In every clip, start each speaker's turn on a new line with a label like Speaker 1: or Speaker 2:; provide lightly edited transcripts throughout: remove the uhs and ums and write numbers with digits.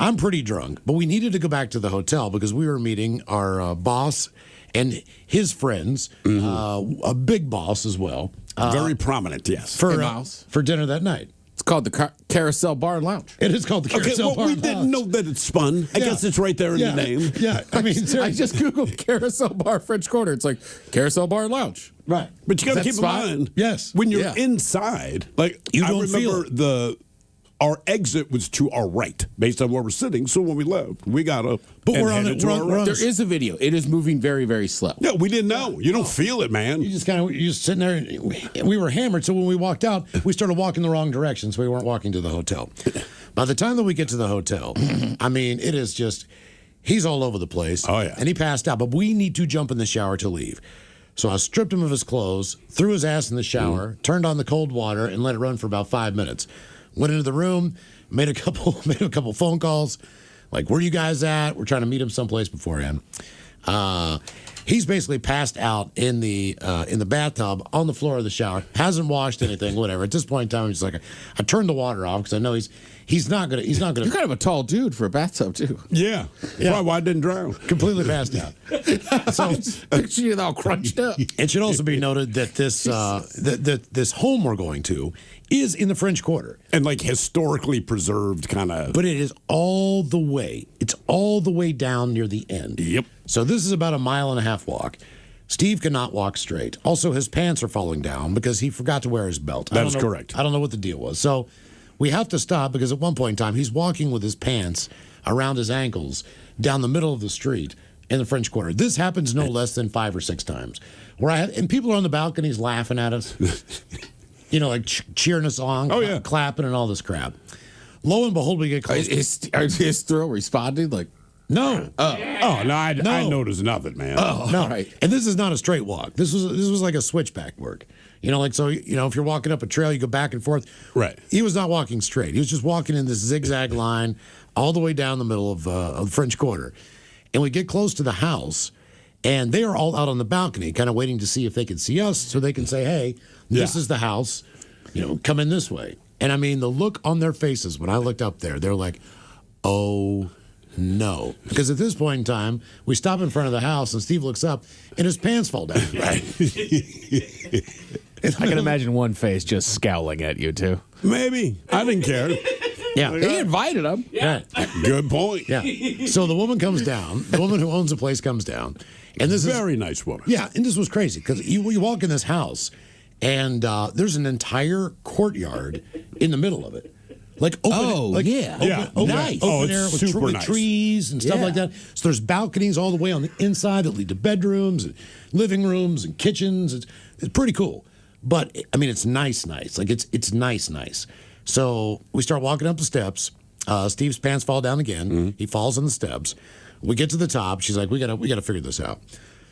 Speaker 1: I'm pretty drunk, but we needed to go back to the hotel because we were meeting our boss and his friends, a big boss as well.
Speaker 2: Very prominent, yes.
Speaker 1: For dinner that night.
Speaker 3: It's called the Carousel Bar and Lounge.
Speaker 1: It is called the Carousel Bar
Speaker 2: we
Speaker 1: and
Speaker 2: didn't
Speaker 1: Lounge.
Speaker 2: know that it's spun. I guess it's right there in the name.
Speaker 1: Yeah, I mean,
Speaker 3: I just Googled Carousel Bar French Quarter. It's like Carousel Bar and Lounge.
Speaker 1: right.
Speaker 2: But you got to keep in
Speaker 3: fine.
Speaker 2: mind,
Speaker 1: Yes.
Speaker 2: when you're
Speaker 3: Yeah.
Speaker 2: inside, like
Speaker 1: You
Speaker 2: I
Speaker 1: don't feel
Speaker 2: remember our exit was to our right, based on where we're sitting. So when we left, we got up.
Speaker 1: But
Speaker 2: and
Speaker 1: we're on
Speaker 2: headed
Speaker 1: it.
Speaker 2: to
Speaker 1: We're
Speaker 2: our
Speaker 1: on-
Speaker 2: right.
Speaker 3: There is a video. It is moving very, very slow.
Speaker 2: Yeah, we didn't know. You don't feel it, man.
Speaker 1: You just sitting there. And we were hammered, so when we walked out, we started walking the wrong direction, so we weren't walking to the hotel. By the time that we get to the hotel, I mean, it is just, he's all over the place.
Speaker 2: Oh, yeah.
Speaker 1: And he passed out, but we need to jump in the shower to leave. So I stripped him of his clothes, threw his ass in the shower, turned on the cold water, and let it run for about 5 minutes. Went into the room, made a couple phone calls, like, where you guys at? We're trying to meet him someplace beforehand. He's basically passed out in the bathtub on the floor of the shower. Hasn't washed anything, whatever. At this point in time, he's like, I turned the water off because I know he's not gonna.
Speaker 3: You're kind of a tall dude for a bathtub, too.
Speaker 2: Yeah. Probably why I didn't drown.
Speaker 1: completely passed out. So
Speaker 3: Picture you all crunched up.
Speaker 1: it should also be noted that this this home we're going to is in the French Quarter.
Speaker 2: And like historically preserved kind of.
Speaker 1: But it is all the way. It's all the way down near the end.
Speaker 2: Yep.
Speaker 1: So this is about a 1.5 mile walk. Steve cannot walk straight. Also, his pants are falling down because he forgot to wear his belt.
Speaker 2: That is correct.
Speaker 1: I don't know what the deal was. So we have to stop because at one point in time, he's walking with his pants around his ankles down the middle of the street in the French Quarter. This happens no less than 5 or 6 times. And people are on the balconies laughing at us. Like cheering us on,
Speaker 2: Oh, yeah.
Speaker 1: clapping and all this crap. Lo and behold, we get close.
Speaker 3: Is his thrill responding? Like,
Speaker 1: No.
Speaker 2: Oh, no, I noticed nothing, man.
Speaker 1: No,
Speaker 3: right.
Speaker 1: And this is not a straight walk. This was like a switchback work. If you're walking up a trail, you go back and forth.
Speaker 2: Right.
Speaker 1: He was not walking straight. He was just walking in this zigzag line all the way down the middle of the French Quarter. And we get close to the house, and they are all out on the balcony, kind of waiting to see if they can see us, so they can say, "Hey, this is the house. Come in this way." And I mean, the look on their faces when I looked up there, they're like, "Oh." No, because at this point in time, we stop in front of the house and Steve looks up and his pants fall down. Right.
Speaker 4: I can imagine one face just scowling at you, too.
Speaker 2: Maybe. I didn't care.
Speaker 1: Yeah.
Speaker 3: he invited him.
Speaker 1: Yeah.
Speaker 2: Good point.
Speaker 1: Yeah. So the woman comes down. The woman who owns the place comes down. And this is
Speaker 2: Very nice woman.
Speaker 1: Yeah, and this was crazy because you walk in this house and there's an entire courtyard in the middle of it. Like open, open
Speaker 2: Nice.
Speaker 1: air
Speaker 2: It's
Speaker 1: with,
Speaker 2: super
Speaker 1: with
Speaker 2: nice.
Speaker 1: trees and stuff
Speaker 3: Yeah.
Speaker 1: like that. So there's balconies all the way on the inside that lead to bedrooms and living rooms and kitchens. It's pretty cool. But I mean, it's nice. Like it's nice. So we start walking up the steps. Steve's pants fall down again. He falls on the steps. We get to the top. She's like, we gotta figure this out.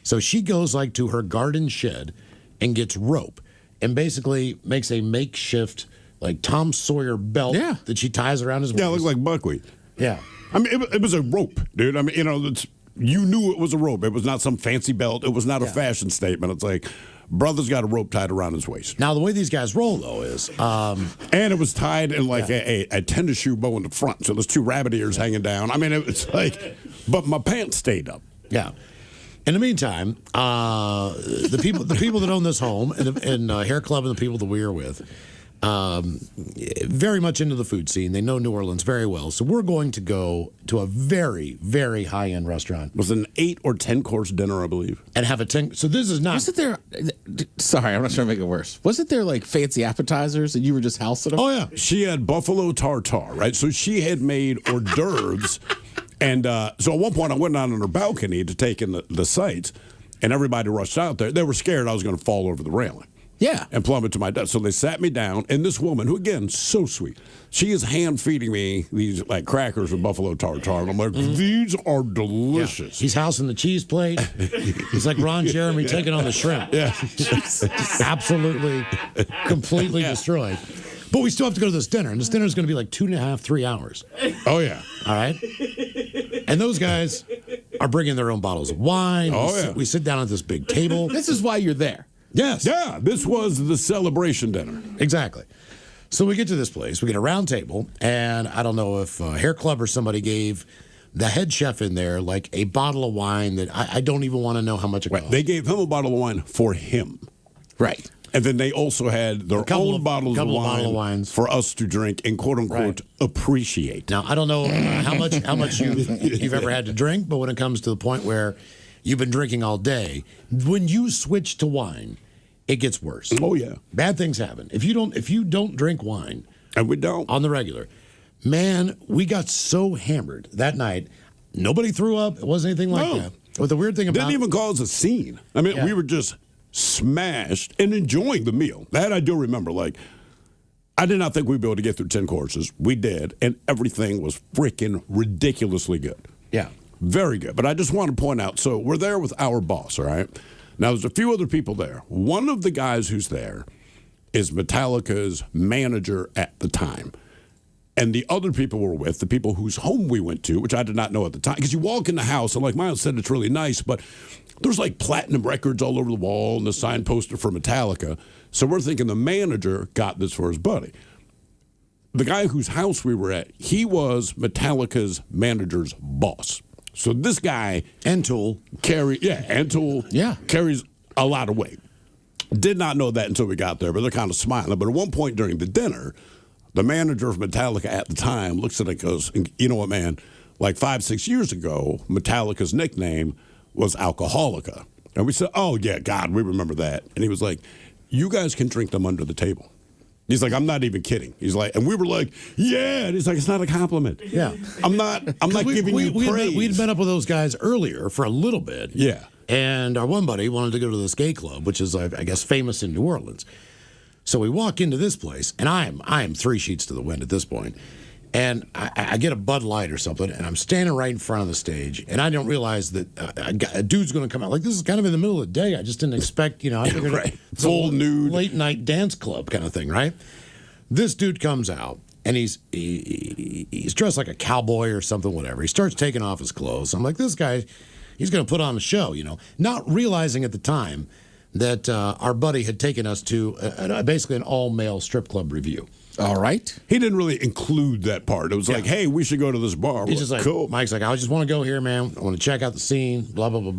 Speaker 1: So she goes like to her garden shed and gets rope and basically makes a makeshift like Tom Sawyer belt that she ties around his waist.
Speaker 2: Yeah, it looked like buckwheat.
Speaker 1: Yeah.
Speaker 2: I mean, it was a rope, dude. I mean, you knew it was a rope. It was not some fancy belt. It was not a fashion statement. It's like, brother's got a rope tied around his waist.
Speaker 1: Now, the way these guys roll, though, is...
Speaker 2: and it was tied in like a tennis shoe bow in the front. So there's 2 rabbit ears hanging down. I mean, it's like... But my pants stayed up.
Speaker 1: Yeah. In the meantime, the people that own this home and Hair Club and the people that we are with... very much into the food scene. They know New Orleans very well. So we're going to go to a very, very high-end restaurant.
Speaker 2: It was an 8 or 10 course dinner, I believe.
Speaker 1: And have a 10... So this is not...
Speaker 3: Wasn't there... Sorry, I'm not trying to make it worse. Wasn't there, like, fancy appetizers and you were just housing them?
Speaker 1: Oh, yeah.
Speaker 2: She had buffalo tartare, right? So she had made hors d'oeuvres. And so at one point, I went out on her balcony to take in the sights, and everybody rushed out there. They were scared I was going to fall over the railing.
Speaker 3: Yeah.
Speaker 2: And plummet to my death. So they sat me down, and this woman, who again, so sweet, she is hand feeding me these like crackers with buffalo tartare. And I'm like, these are delicious.
Speaker 1: He's housing the cheese plate. He's like Ron Jeremy taking on the shrimp.
Speaker 2: Yeah.
Speaker 1: Absolutely, completely destroyed. But we still have to go to this dinner, and this dinner is going to be like 2.5, 3 hours.
Speaker 2: Oh, yeah.
Speaker 1: All right? And those guys are bringing their own bottles of wine.
Speaker 2: Oh, yeah.
Speaker 1: We sit down at this big table.
Speaker 3: This is why you're there.
Speaker 1: Yes.
Speaker 2: Yeah, this was the celebration dinner.
Speaker 1: Exactly. So we get to this place. We get a round table, and I don't know if Hair Club or somebody gave the head chef in there like a bottle of wine that I don't even want to know how much it cost.
Speaker 2: They gave him a bottle of wine for him.
Speaker 3: Right.
Speaker 2: And then they also had their own bottles of
Speaker 1: wines
Speaker 2: for us to drink and quote unquote appreciate.
Speaker 1: Now I don't know how much you've ever had to drink, but when it comes to the point where you've been drinking all day, when you switch to wine, it gets worse.
Speaker 2: Oh yeah,
Speaker 1: bad things happen. If you don't drink wine,
Speaker 2: and we don't
Speaker 1: on the regular, man, we got so hammered that night. Nobody threw up. It wasn't anything like that. But the weird thing about
Speaker 2: didn't even cause a scene. I mean, we were just smashed and enjoying the meal. That I do remember. Like, I did not think we'd be able to get through 10 courses. We did, and everything was freaking ridiculously good.
Speaker 1: Yeah.
Speaker 2: Very good. But I just want to point out, so we're there with our boss, all right? Now, there's a few other people there. One of the guys who's there is Metallica's manager at the time. And the other people we're with, the people whose home we went to, which I did not know at the time, because you walk in the house, and like Miles said, it's really nice, but there's like platinum records all over the wall and the sign poster for Metallica. So we're thinking the manager got this for his buddy. The guy whose house we were at, he was Metallica's manager's boss. So this guy
Speaker 1: and Tool
Speaker 2: carries a lot of weight. Did not know that until we got there, but they're kind of smiling. But at one point during the dinner, the manager of Metallica at the time looks at it and goes, you know what, man? Like 5-6 years ago, Metallica's nickname was Alcoholica. And we said, oh, yeah, God, we remember that. And he was like, you guys can drink them under the table. He's like, I'm not even kidding. He's like, and we were like, yeah. And he's like, it's not a compliment.
Speaker 1: Yeah.
Speaker 2: I'm not giving you praise.
Speaker 1: We'd been up with those guys earlier for a little bit.
Speaker 2: Yeah.
Speaker 1: And our one buddy wanted to go to the skate club, which is, I guess, famous in New Orleans. So we walk into this place, and I am 3 sheets to the wind at this point. And I get a Bud Light or something, and I'm standing right in front of the stage, and I don't realize that a dude's going to come out. Like, this is kind of in the middle of the day. I just didn't expect, I figured it's
Speaker 2: full
Speaker 1: a
Speaker 2: nude
Speaker 1: late-night dance club kind of thing, right? This dude comes out, and he's dressed like a cowboy or something, whatever. He starts taking off his clothes. I'm like, this guy, he's going to put on a show, not realizing at the time that our buddy had taken us to basically an all-male strip club review.
Speaker 3: All right.
Speaker 2: He didn't really include that part. It was like, hey, we should go to this bar.
Speaker 1: He's just like,
Speaker 2: cool.
Speaker 1: Mike's like, I just want to go here, man. I want to check out the scene, blah, blah, blah,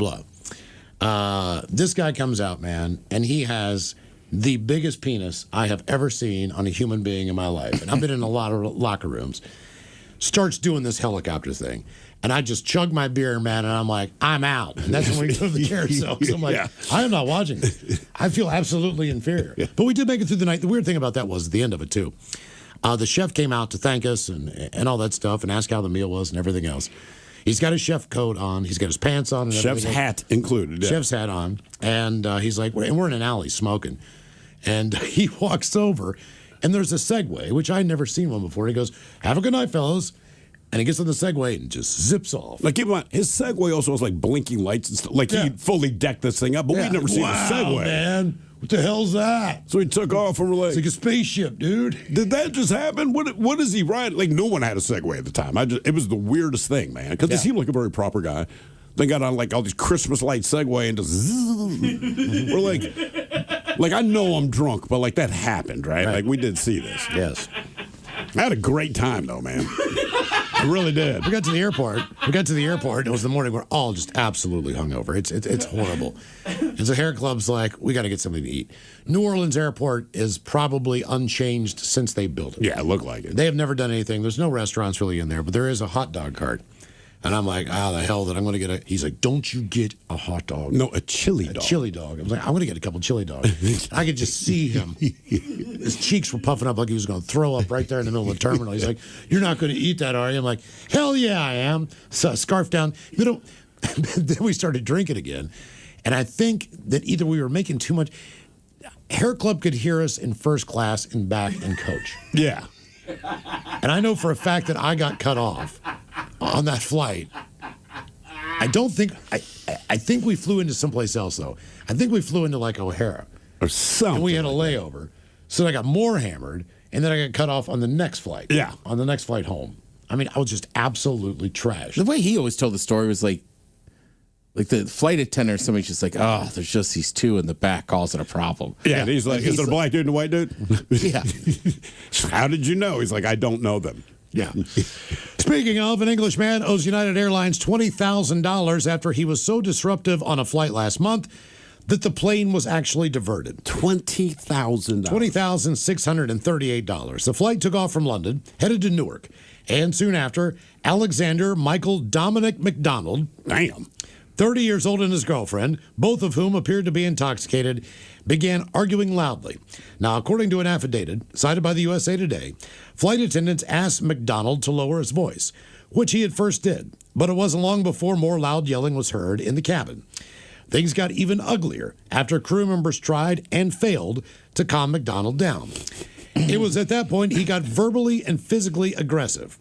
Speaker 1: blah. This guy comes out, man, and he has the biggest penis I have ever seen on a human being in my life. And I've been in a lot of locker rooms. Starts doing this helicopter thing. And I just chug my beer, man, and I'm like, I'm out. And that's when we go to the carousel. So I'm like, I am not watching this. I feel absolutely inferior. But we did make it through the night. The weird thing about that was at the end of it, too. The chef came out to thank us and all that stuff and ask how the meal was and everything else. He's got his chef coat on. He's got his pants on. And
Speaker 2: Chef's hat included. Yeah.
Speaker 1: Chef's hat on. And he's like, and we're in an alley smoking. And he walks over, and there's a Segway, which I'd never seen one before. He goes, have a good night, fellas. And he gets on the Segway and just zips off.
Speaker 2: Like, keep in mind, his Segway also has like blinking lights and stuff. Like, he fully decked this thing up, but we'd never seen a Segway.
Speaker 1: Man, what the hell's that?
Speaker 2: So he took off and we're like,
Speaker 1: it's like a spaceship, dude.
Speaker 2: Did that just happen? What is he riding? Like, no one had a Segway at the time. It was the weirdest thing, man, because he seemed like a very proper guy. They got on like all these Christmas light Segway and just we're like I know I'm drunk, but like that happened, right? Like we did see this.
Speaker 1: Yes.
Speaker 2: I had a great time though, man. I really did.
Speaker 1: We got to the airport. And it was the morning. We're all just absolutely hungover. It's horrible. And so Hair Club's like, we got to get something to eat. New Orleans Airport is probably unchanged since they built it.
Speaker 2: Yeah, it looked like it.
Speaker 1: They have never done anything. There's no restaurants really in there, but there is a hot dog cart. And I'm like, the hell that I'm going to get a... He's like, don't you get a hot dog.
Speaker 2: No, a chili dog.
Speaker 1: A chili dog. I was like, I'm going to get a couple chili dogs. I could just see him. His cheeks were puffing up like he was going to throw up right there in the middle of the terminal. He's like, you're not going to eat that, are you? I'm like, hell yeah, I am. So scarf down. Then we started drinking again. And I think that either we were making too much... Hair Club could hear us in first class and back in coach.
Speaker 2: Yeah.
Speaker 1: And I know for a fact that I got cut off on that flight. I don't think I think we flew into someplace else though. I think we flew into like O'Hara
Speaker 2: or something.
Speaker 1: And we had a layover, so I got more hammered, and then I got cut off on the next flight.
Speaker 2: Yeah,
Speaker 1: on the next flight home. I mean, I was just absolutely trashed.
Speaker 3: The way he always told the story was like, Like the flight attendant, somebody's just like, oh, there's just these two in the back causing a problem.
Speaker 2: Yeah, and he's like, is there a black dude and a white dude?
Speaker 3: Yeah.
Speaker 2: How did you know? He's like, I don't know them.
Speaker 1: Yeah. Speaking of, an Englishman owes United Airlines $20,000 after he was so disruptive on a flight last month that the plane was actually diverted.
Speaker 2: $20,000.
Speaker 1: $20,638. The flight took off from London, headed to Newark, and soon after, Alexander Michael Dominic McDonald,
Speaker 2: Damn.
Speaker 1: 30 years old, and his girlfriend, both of whom appeared to be intoxicated, began arguing loudly. Now, according to an affidavit cited by the USA Today, flight attendants asked McDonald to lower his voice, which he at first did, but it wasn't long before more loud yelling was heard in the cabin. Things got even uglier after crew members tried and failed to calm McDonald down. It was at that point he got verbally and physically aggressive,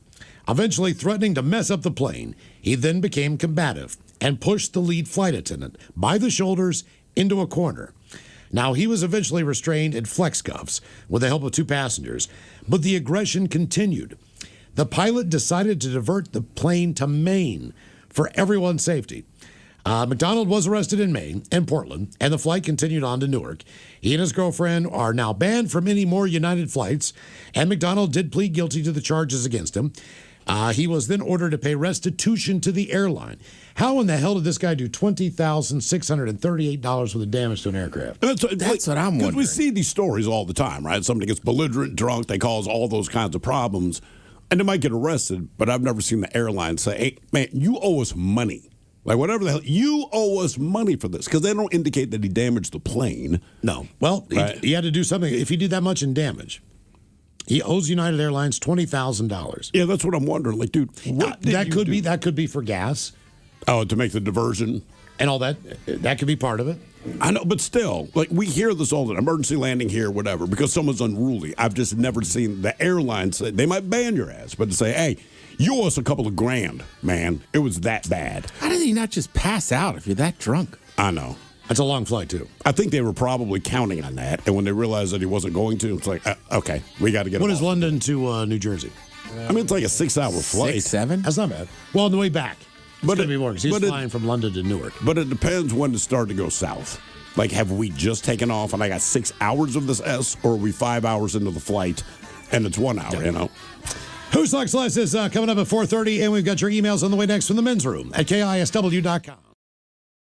Speaker 1: eventually threatening to mess up the plane. He then became combative and pushed the lead flight attendant by the shoulders into a corner. Now, he was eventually restrained in flex cuffs with the help of two passengers, but the aggression continued. The pilot decided to divert the plane to Maine for everyone's safety. McDonald was arrested in Maine and Portland, and the flight continued on to Newark. He and his girlfriend are now banned from any more United flights, and McDonald did plead guilty to the charges against him. He was then ordered to pay restitution to the airline. How in the hell did this guy do $20,638 worth of damage to an aircraft?
Speaker 3: That's what I'm wondering.
Speaker 2: Because we see these stories all the time, right? Somebody gets belligerent, drunk, they cause all those kinds of problems, and they might get arrested, but I've never seen the airline say, hey, man, you owe us money. Like, whatever the hell, you owe us money for this, because they don't indicate that he damaged the plane.
Speaker 1: No. Well,
Speaker 2: Right.
Speaker 1: he had to do something. If he did that much in damage, he owes United Airlines $20,000.
Speaker 2: Yeah, that's what I'm wondering. Like, dude, what did
Speaker 1: That
Speaker 2: you
Speaker 1: could
Speaker 2: do?
Speaker 1: be for gas
Speaker 2: Oh, to make the diversion?
Speaker 1: and all that. That could be part of it.
Speaker 2: I know, but still, like, we hear this all the time, emergency landing here, whatever, because someone's unruly. I've just never seen the airline say, they might ban your ass, but to say, hey, you owe us a couple of grand, man. It was that bad.
Speaker 3: How did he not just pass out if you're that drunk?
Speaker 2: I know.
Speaker 1: That's a long flight, too.
Speaker 2: I think they were probably counting on that, and when they realized that he wasn't going to, it's like, okay, we got to get him
Speaker 1: What is
Speaker 2: off.
Speaker 1: London to New Jersey?
Speaker 2: I mean, it's like a 6-hour flight.
Speaker 3: 6, 7?
Speaker 1: That's not bad. Well, on the way back. It's
Speaker 2: But
Speaker 1: going to
Speaker 2: it-
Speaker 1: be more because he's
Speaker 2: but it-
Speaker 1: flying from London to Newark.
Speaker 2: But it depends when it started to go south. Like, have we just taken off and I got 6 hours of this S, or are we 5 hours into the flight and it's 1 hour, you know?
Speaker 1: Who Sucks Less is coming up at 4:30, and we've got your emails on the way next from the men's room at KISW.com.